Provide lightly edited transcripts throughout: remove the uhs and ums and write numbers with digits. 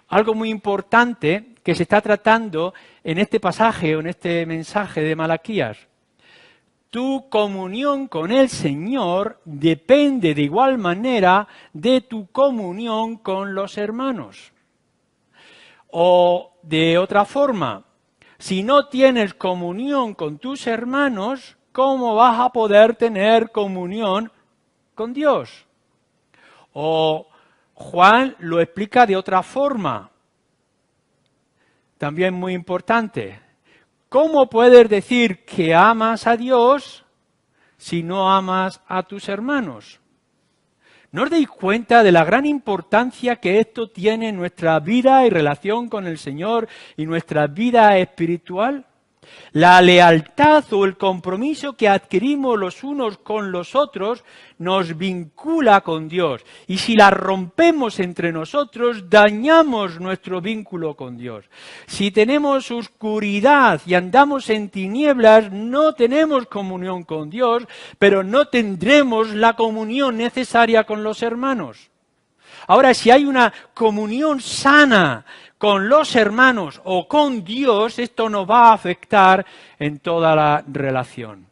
Algo muy importante que se está tratando en este pasaje o en este mensaje de Malaquías. Tu comunión con el Señor depende de igual manera de tu comunión con los hermanos. O de otra forma, si no tienes comunión con tus hermanos, ¿cómo vas a poder tener comunión con Dios? O Juan lo explica de otra forma, también muy importante. ¿Cómo puedes decir que amas a Dios si no amas a tus hermanos? ¿No os dais cuenta de la gran importancia que esto tiene en nuestra vida y relación con el Señor y nuestra vida espiritual? La lealtad o el compromiso que adquirimos los unos con los otros nos vincula con Dios. Y si la rompemos entre nosotros, dañamos nuestro vínculo con Dios. Si tenemos oscuridad y andamos en tinieblas, no tenemos comunión con Dios, pero no tendremos la comunión necesaria con los hermanos. Ahora, si hay una comunión sana con los hermanos o con Dios, esto nos va a afectar en toda la relación.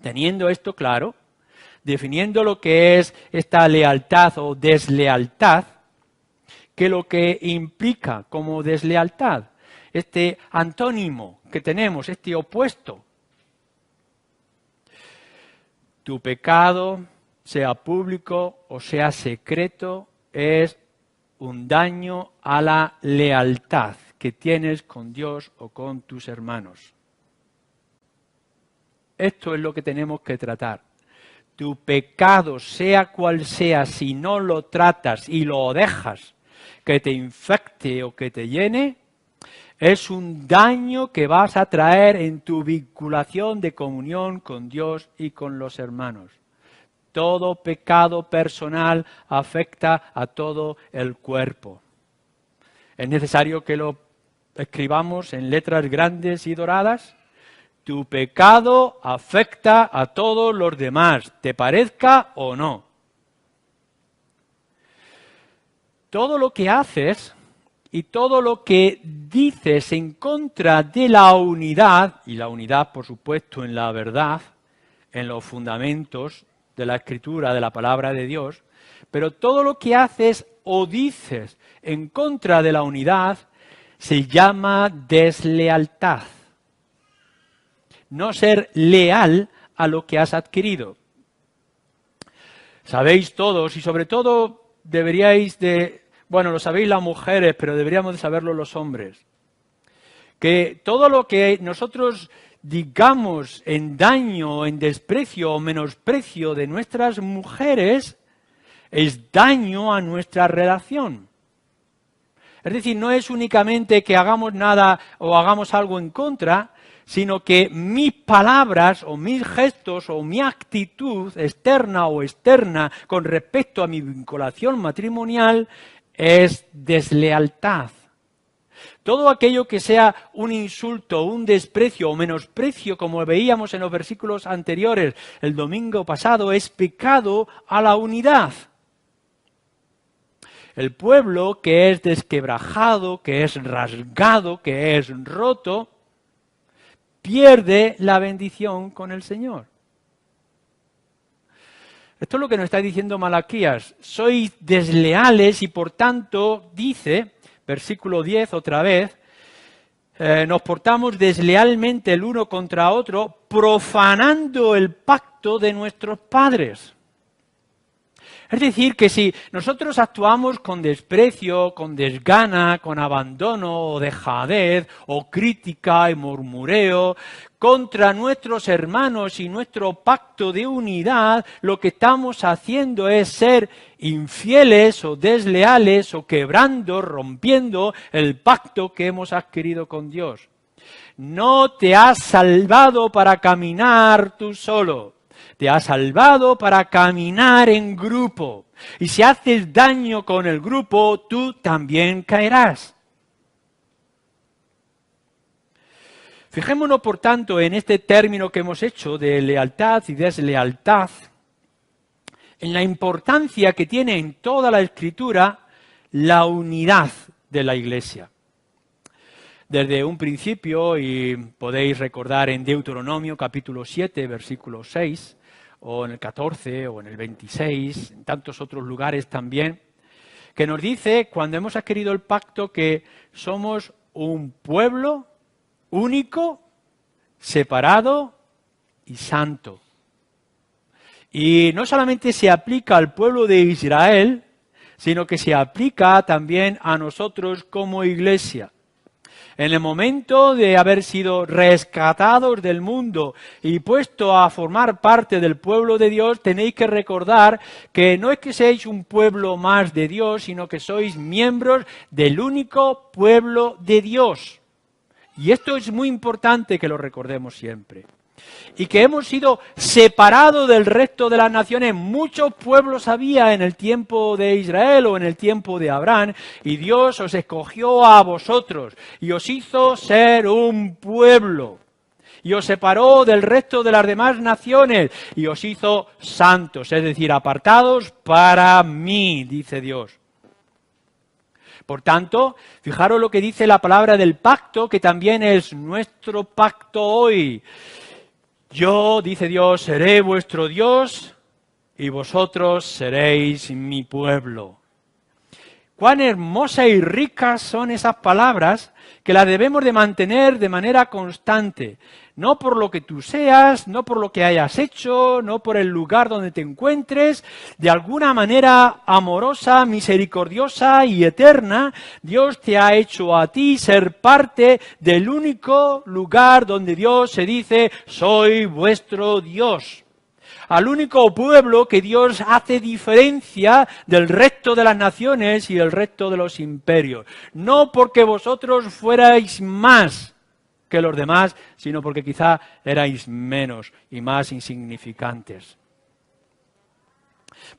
Teniendo esto claro, definiendo lo que es esta lealtad o deslealtad, ¿qué es lo que implica como deslealtad? Este antónimo que tenemos, este opuesto. Tu pecado, sea público o sea secreto, es un daño a la lealtad que tienes con Dios o con tus hermanos. Esto es lo que tenemos que tratar. Tu pecado, sea cual sea, si no lo tratas y lo dejas que te infecte o que te llene, es un daño que vas a traer en tu vinculación de comunión con Dios y con los hermanos. Todo pecado personal afecta a todo el cuerpo. Es necesario que lo escribamos en letras grandes y doradas. Tu pecado afecta a todos los demás, te parezca o no. Todo lo que haces y todo lo que dices en contra de la unidad, y la unidad, por supuesto, en la verdad, en los fundamentos de la Escritura, de la palabra de Dios, pero todo lo que haces o dices en contra de la unidad se llama deslealtad. No ser leal a lo que has adquirido. Sabéis todos, y sobre todo deberíais de, bueno, lo sabéis las mujeres, pero deberíamos de saberlo los hombres, que todo lo que nosotros digamos en daño, en desprecio o menosprecio de nuestras mujeres, es daño a nuestra relación. Es decir, no es únicamente que hagamos nada o hagamos algo en contra, sino que mis palabras o mis gestos o mi actitud externa o externa con respecto a mi vinculación matrimonial es deslealtad. Todo aquello que sea un insulto, un desprecio o menosprecio, como veíamos en los versículos anteriores el domingo pasado, es pecado a la unidad. El pueblo que es desquebrajado, que es rasgado, que es roto, pierde la bendición con el Señor. Esto es lo que nos está diciendo Malaquías. Sois desleales y por tanto, dice, versículo 10 otra vez, nos portamos deslealmente el uno contra otro, profanando el pacto de nuestros padres. Es decir, que si nosotros actuamos con desprecio, con desgana, con abandono o dejadez, o crítica y murmureo, contra nuestros hermanos y nuestro pacto de unidad, lo que estamos haciendo es ser infieles o desleales o quebrando, rompiendo el pacto que hemos adquirido con Dios. No te has salvado para caminar tú solo. Te has salvado para caminar en grupo. Y si haces daño con el grupo, tú también caerás. Fijémonos, por tanto, en este término que hemos hecho de lealtad y deslealtad, en la importancia que tiene en toda la Escritura la unidad de la Iglesia. Desde un principio, y podéis recordar en Deuteronomio capítulo 7, versículo 6, o en el 14, o en el 26, en tantos otros lugares también, que nos dice, cuando hemos adquirido el pacto, que somos un pueblo único, separado y santo. Y no solamente se aplica al pueblo de Israel, sino que se aplica también a nosotros como iglesia. En el momento de haber sido rescatados del mundo y puesto a formar parte del pueblo de Dios, tenéis que recordar que no es que seáis un pueblo más de Dios, sino que sois miembros del único pueblo de Dios. Y esto es muy importante que lo recordemos siempre. Y que hemos sido separados del resto de las naciones. Muchos pueblos había en el tiempo de Israel o en el tiempo de Abraham, y Dios os escogió a vosotros y os hizo ser un pueblo. Y os separó del resto de las demás naciones y os hizo santos, es decir, apartados para mí, dice Dios. Por tanto, fijaros lo que dice la palabra del pacto, que también es nuestro pacto hoy. Yo, dice Dios, seré vuestro Dios y vosotros seréis mi pueblo. Cuán hermosas y ricas son esas palabras que las debemos de mantener de manera constante. No por lo que tú seas, no por lo que hayas hecho, no por el lugar donde te encuentres. De alguna manera amorosa, misericordiosa y eterna, Dios te ha hecho a ti ser parte del único lugar donde Dios se dice, soy vuestro Dios. Al único pueblo que Dios hace diferencia del resto de las naciones y del resto de los imperios. No porque vosotros fuerais más que los demás, sino porque quizá erais menos y más insignificantes.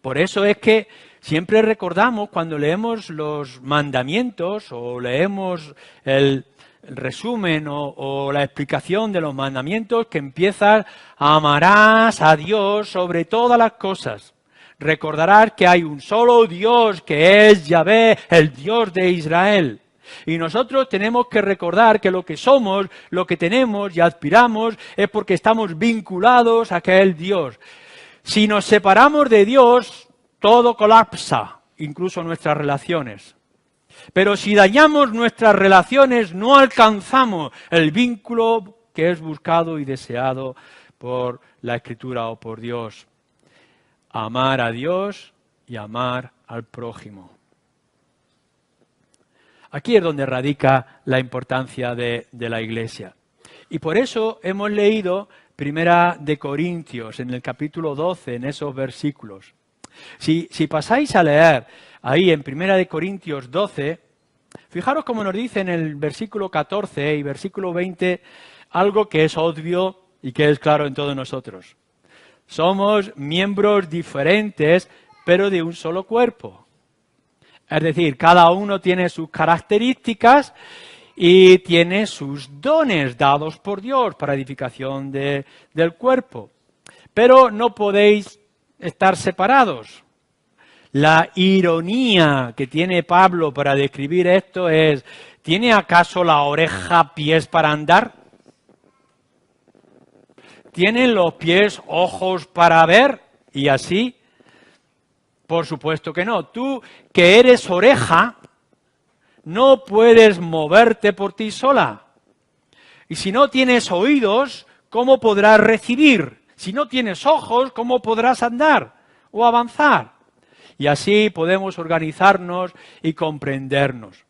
Por eso es que siempre recordamos cuando leemos los mandamientos o leemos el resumen o la explicación de los mandamientos, que empiezas: amarás a Dios sobre todas las cosas. Recordarás que hay un solo Dios, que es Yahvé, el Dios de Israel. Y nosotros tenemos que recordar que lo que somos, lo que tenemos y aspiramos es porque estamos vinculados a aquel Dios. Si nos separamos de Dios, todo colapsa, incluso nuestras relaciones. Pero si dañamos nuestras relaciones, no alcanzamos el vínculo que es buscado y deseado por la Escritura o por Dios. Amar a Dios y amar al prójimo. Aquí es donde radica la importancia de la Iglesia. Y por eso hemos leído Primera de Corintios, en el capítulo 12, en esos versículos. Si pasáis a leer ahí en Primera de Corintios 12, fijaros cómo nos dice en el versículo 14 y versículo 20 algo que es obvio y que es claro en todos nosotros. Somos miembros diferentes, pero de un solo cuerpo. Es decir, cada uno tiene sus características y tiene sus dones dados por Dios para edificación del cuerpo. Pero no podéis estar separados. La ironía que tiene Pablo para describir esto es: ¿tiene acaso la oreja pies para andar? ¿Tienen los pies ojos para ver? Y así, por supuesto que no. Tú, que eres oreja, no puedes moverte por ti sola. Y si no tienes oídos, ¿cómo podrás recibir? Si no tienes ojos, ¿cómo podrás andar o avanzar? Y así podemos organizarnos y comprendernos.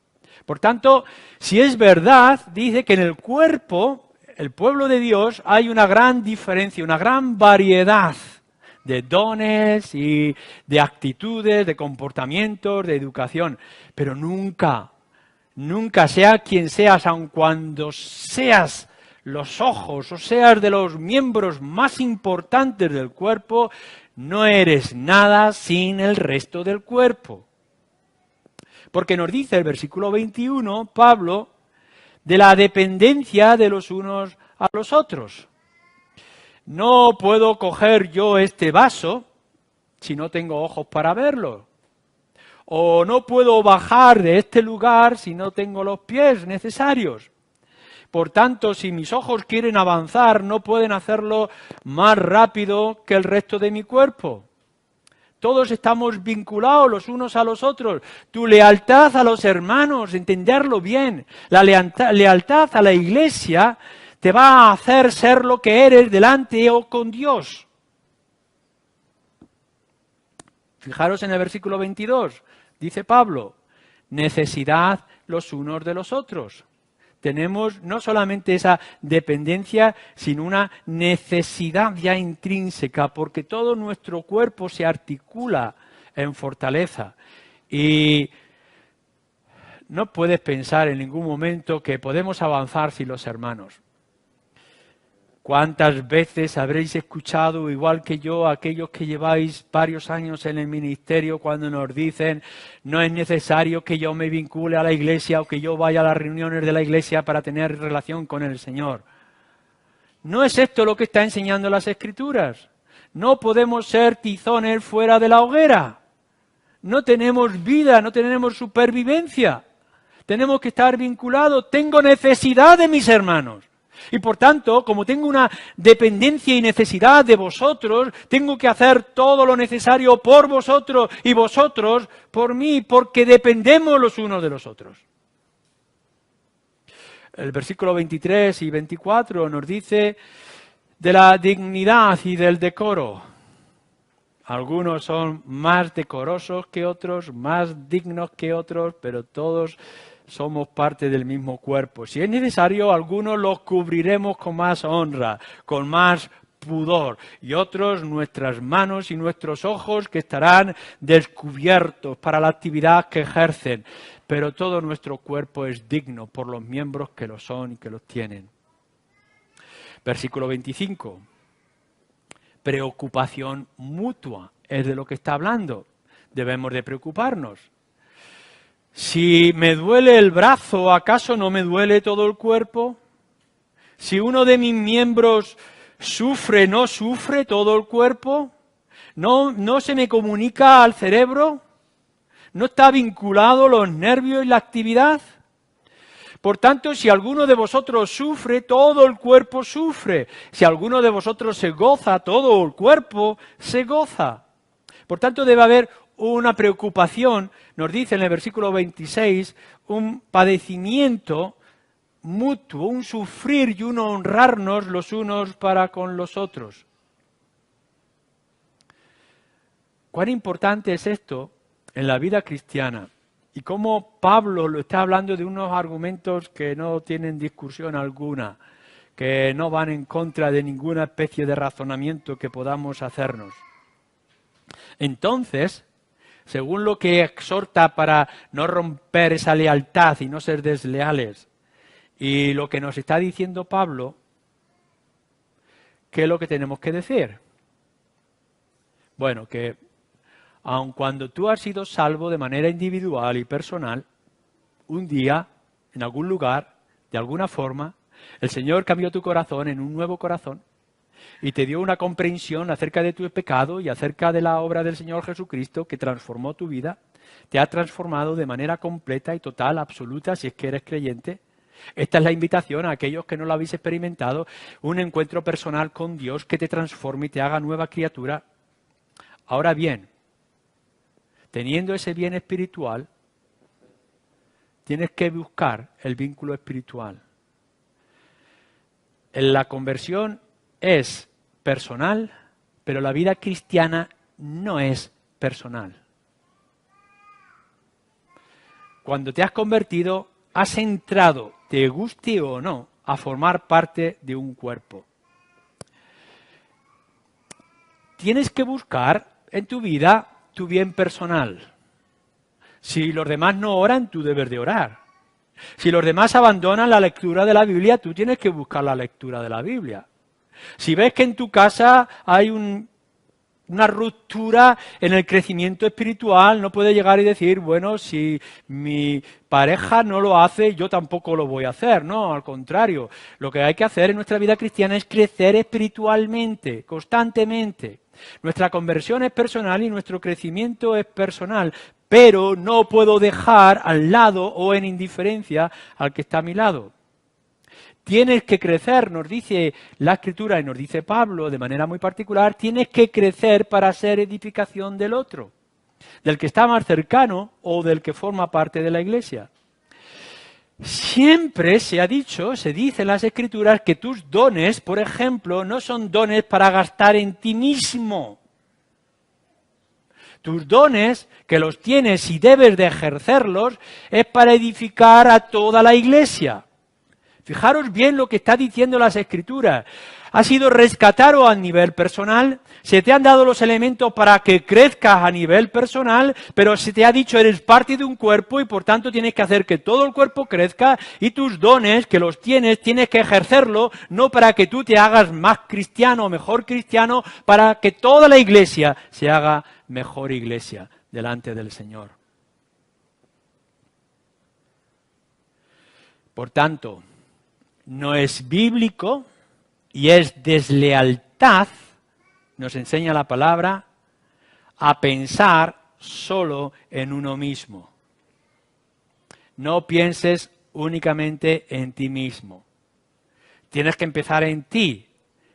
Por tanto, si es verdad, dice que en el cuerpo, el pueblo de Dios, hay una gran diferencia, una gran variedad de dones y de actitudes, de comportamientos, de educación. Pero nunca, sea quien seas, aun cuando seas los ojos o seas de los miembros más importantes del cuerpo, no eres nada sin el resto del cuerpo. Porque nos dice el versículo 21, Pablo, de la dependencia de los unos a los otros. No puedo coger yo este vaso si no tengo ojos para verlo. O no puedo bajar de este lugar si no tengo los pies necesarios. Por tanto, si mis ojos quieren avanzar, no pueden hacerlo más rápido que el resto de mi cuerpo. Todos estamos vinculados los unos a los otros. Tu lealtad a los hermanos, entenderlo bien. La lealtad a la Iglesia te va a hacer ser lo que eres delante o con Dios. Fijaros en el versículo 22, dice Pablo, necesidad los unos de los otros. Tenemos no solamente esa dependencia, sino una necesidad ya intrínseca, porque todo nuestro cuerpo se articula en fortaleza. Y no puedes pensar en ningún momento que podemos avanzar sin los hermanos. ¿Cuántas veces habréis escuchado, igual que yo, aquellos que lleváis varios años en el ministerio, cuando nos dicen no es necesario que yo me vincule a la iglesia o que yo vaya a las reuniones de la iglesia para tener relación con el Señor? ¿No es esto lo que está enseñando las Escrituras? No podemos ser tizones fuera de la hoguera. No tenemos vida, no tenemos supervivencia. Tenemos que estar vinculados. Tengo necesidad de mis hermanos. Y por tanto, como tengo una dependencia y necesidad de vosotros, tengo que hacer todo lo necesario por vosotros y vosotros por mí, porque dependemos los unos de los otros. El versículo 23 y 24 nos dice de la dignidad y del decoro. Algunos son más decorosos que otros, más dignos que otros, pero todos somos parte del mismo cuerpo. Si es necesario, algunos los cubriremos con más honra, con más pudor, y otros nuestras manos y nuestros ojos que estarán descubiertos para la actividad que ejercen. Pero todo nuestro cuerpo es digno por los miembros que lo son y que los tienen. Versículo 25. Preocupación mutua es de lo que está hablando. Debemos de preocuparnos. Si me duele el brazo, ¿acaso no me duele todo el cuerpo? Si uno de mis miembros sufre, ¿no sufre todo el cuerpo? ¿No se me comunica al cerebro? ¿No está vinculado los nervios y la actividad? Por tanto, si alguno de vosotros sufre, todo el cuerpo sufre. Si alguno de vosotros se goza, todo el cuerpo se goza. Por tanto, debe haber una preocupación, nos dice en el versículo 26, un padecimiento mutuo, un sufrir y un honrarnos los unos para con los otros. ¿Cuán importante es esto en la vida cristiana? Y cómo Pablo lo está hablando de unos argumentos que no tienen discusión alguna, que no van en contra de ninguna especie de razonamiento que podamos hacernos. Entonces, según lo que exhorta para no romper esa lealtad y no ser desleales, y lo que nos está diciendo Pablo, ¿qué es lo que tenemos que decir? Bueno, que aun cuando tú has sido salvo de manera individual y personal, un día, en algún lugar, de alguna forma, el Señor cambió tu corazón en un nuevo corazón y te dio una comprensión acerca de tu pecado y acerca de la obra del Señor Jesucristo que transformó tu vida, te ha transformado de manera completa y total, absoluta, si es que eres creyente. Esta es la invitación a aquellos que no lo habéis experimentado, un encuentro personal con Dios que te transforme y te haga nueva criatura. Ahora bien, teniendo ese bien espiritual, tienes que buscar el vínculo espiritual. La conversión es personal, pero la vida cristiana no es personal. Cuando te has convertido, has entrado, te guste o no, a formar parte de un cuerpo. Tienes que buscar en tu vida tu bien personal. Si los demás no oran, tú debes de orar. Si los demás abandonan la lectura de la Biblia, tú tienes que buscar la lectura de la Biblia. Si ves que en tu casa hay una ruptura en el crecimiento espiritual, no puedes llegar y decir, bueno, si mi pareja no lo hace, yo tampoco lo voy a hacer. No, al contrario. Lo que hay que hacer en nuestra vida cristiana es crecer espiritualmente, constantemente. Nuestra conversión es personal y nuestro crecimiento es personal, pero no puedo dejar al lado o en indiferencia al que está a mi lado. Tienes que crecer, nos dice la Escritura y nos dice Pablo de manera muy particular, tienes que crecer para ser edificación del otro, del que está más cercano o del que forma parte de la iglesia. Siempre se ha dicho, se dice en las Escrituras que tus dones, por ejemplo, no son dones para gastar en ti mismo. Tus dones, que los tienes y debes de ejercerlos, es para edificar a toda la iglesia. Fijaros bien lo que está diciendo las Escrituras. Ha sido rescatado a nivel personal, se te han dado los elementos para que crezcas a nivel personal, pero se te ha dicho eres parte de un cuerpo y por tanto tienes que hacer que todo el cuerpo crezca y tus dones, que los tienes que ejercerlo, no para que tú te hagas más cristiano o mejor cristiano, para que toda la iglesia se haga mejor iglesia delante del Señor. Por tanto, no es bíblico y es deslealtad, nos enseña la palabra, a pensar solo en uno mismo. No pienses únicamente en ti mismo. Tienes que empezar en ti,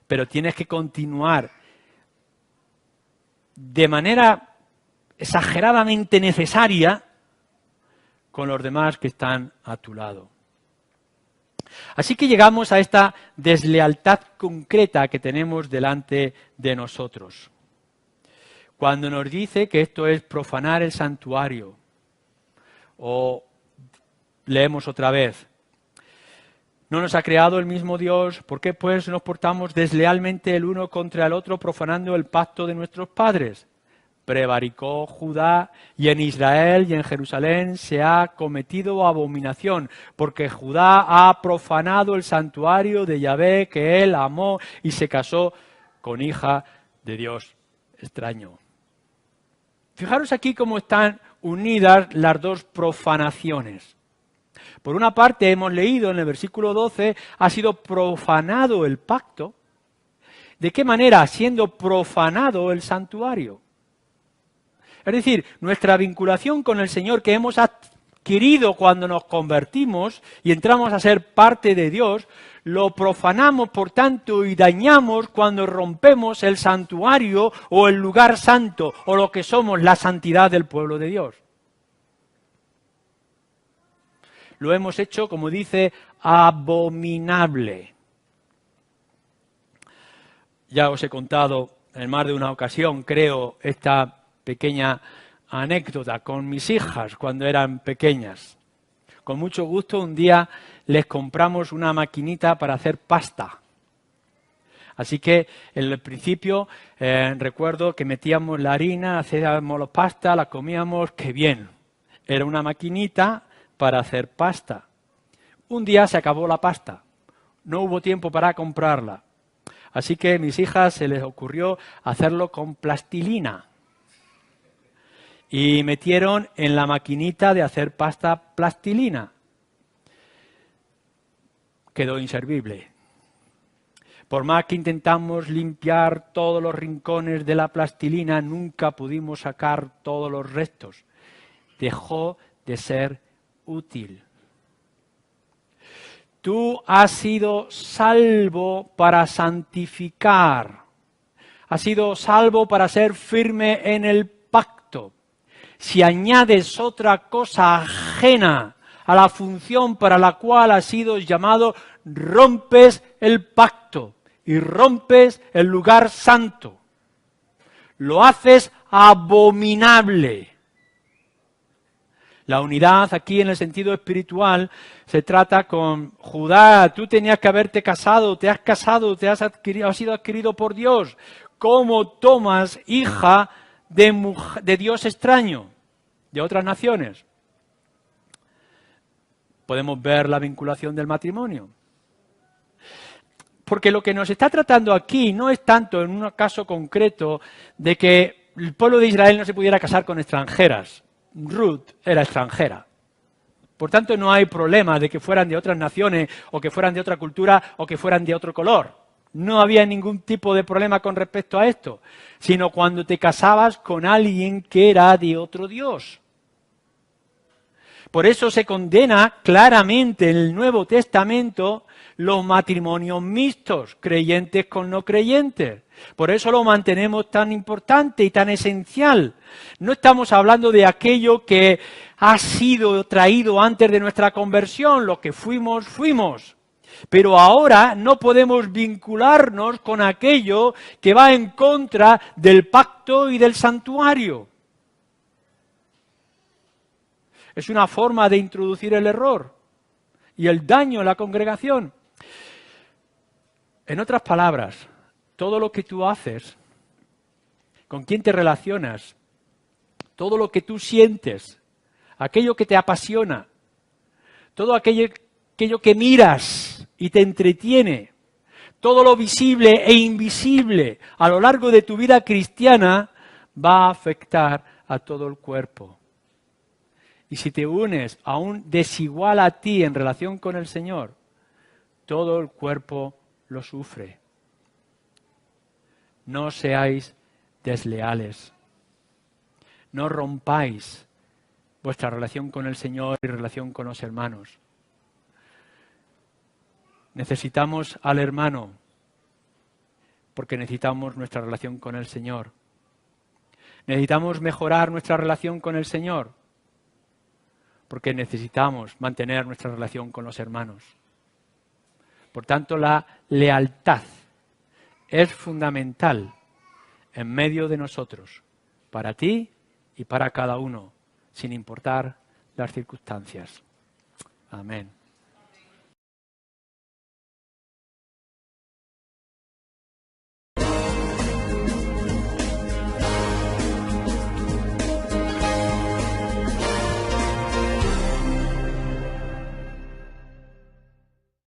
pero tienes que continuar de manera exageradamente necesaria con los demás que están a tu lado. Así que llegamos a esta deslealtad concreta que tenemos delante de nosotros. Cuando nos dice que esto es profanar el santuario, o leemos otra vez, ¿no nos ha creado el mismo Dios? ¿Por qué pues nos portamos deslealmente el uno contra el otro, profanando el pacto de nuestros padres? Prevaricó Judá, y en Israel y en Jerusalén se ha cometido abominación, porque Judá ha profanado el santuario de Yahvé que él amó y se casó con hija de Dios extraño. Fijaros aquí cómo están unidas las dos profanaciones. Por una parte hemos leído en el versículo 12, ha sido profanado el pacto. ¿De qué manera? Siendo profanado el santuario. Es decir, nuestra vinculación con el Señor que hemos adquirido cuando nos convertimos y entramos a ser parte de Dios, lo profanamos, por tanto, y dañamos cuando rompemos el santuario o el lugar santo, o lo que somos, la santidad del pueblo de Dios. Lo hemos hecho, como dice, abominable. Ya os he contado en más de una ocasión, creo, esta pequeña anécdota con mis hijas cuando eran pequeñas. Con mucho gusto un día les compramos una maquinita para hacer pasta. Así que en el principio recuerdo que metíamos la harina, hacíamos la pasta, la comíamos, qué bien. Era una maquinita para hacer pasta. Un día se acabó la pasta, no hubo tiempo para comprarla. Así que a mis hijas se les ocurrió hacerlo con plastilina. Y metieron en la maquinita de hacer pasta plastilina. Quedó inservible. Por más que intentamos limpiar todos los rincones de la plastilina, nunca pudimos sacar todos los restos. Dejó de ser útil. Tú has sido salvo para santificar. Has sido salvo para ser firme en el pacto. Si añades otra cosa ajena a la función para la cual has sido llamado, rompes el pacto y rompes el lugar santo. Lo haces abominable. La unidad aquí en el sentido espiritual se trata con Judá. Tú tenías que haberte casado, te has casado, has sido adquirido por Dios. ¿Cómo tomas hija de Dios extraño, de otras naciones? Podemos ver la vinculación del matrimonio. Porque lo que nos está tratando aquí no es tanto en un caso concreto de que el pueblo de Israel no se pudiera casar con extranjeras. Ruth era extranjera. Por tanto, no hay problema de que fueran de otras naciones o que fueran de otra cultura o que fueran de otro color. No había ningún tipo de problema con respecto a esto, sino cuando te casabas con alguien que era de otro Dios. Por eso se condena claramente en el Nuevo Testamento los matrimonios mixtos, creyentes con no creyentes. Por eso lo mantenemos tan importante y tan esencial. No estamos hablando de aquello que ha sido traído antes de nuestra conversión, lo que fuimos, fuimos. Pero ahora no podemos vincularnos con aquello que va en contra del pacto y del santuario. Es una forma de introducir el error y el daño en la congregación. En otras palabras, todo lo que tú haces, con quién te relacionas, todo lo que tú sientes, aquello que te apasiona, todo aquello que miras y te entretiene, todo lo visible e invisible a lo largo de tu vida cristiana va a afectar a todo el cuerpo. Y si te unes a un desigual a ti en relación con el Señor, todo el cuerpo lo sufre. No seáis desleales. No rompáis vuestra relación con el Señor y relación con los hermanos. Necesitamos al hermano porque necesitamos nuestra relación con el Señor. Necesitamos mejorar nuestra relación con el Señor porque necesitamos mantener nuestra relación con los hermanos. Por tanto, la lealtad es fundamental en medio de nosotros, para ti y para cada uno, sin importar las circunstancias. Amén.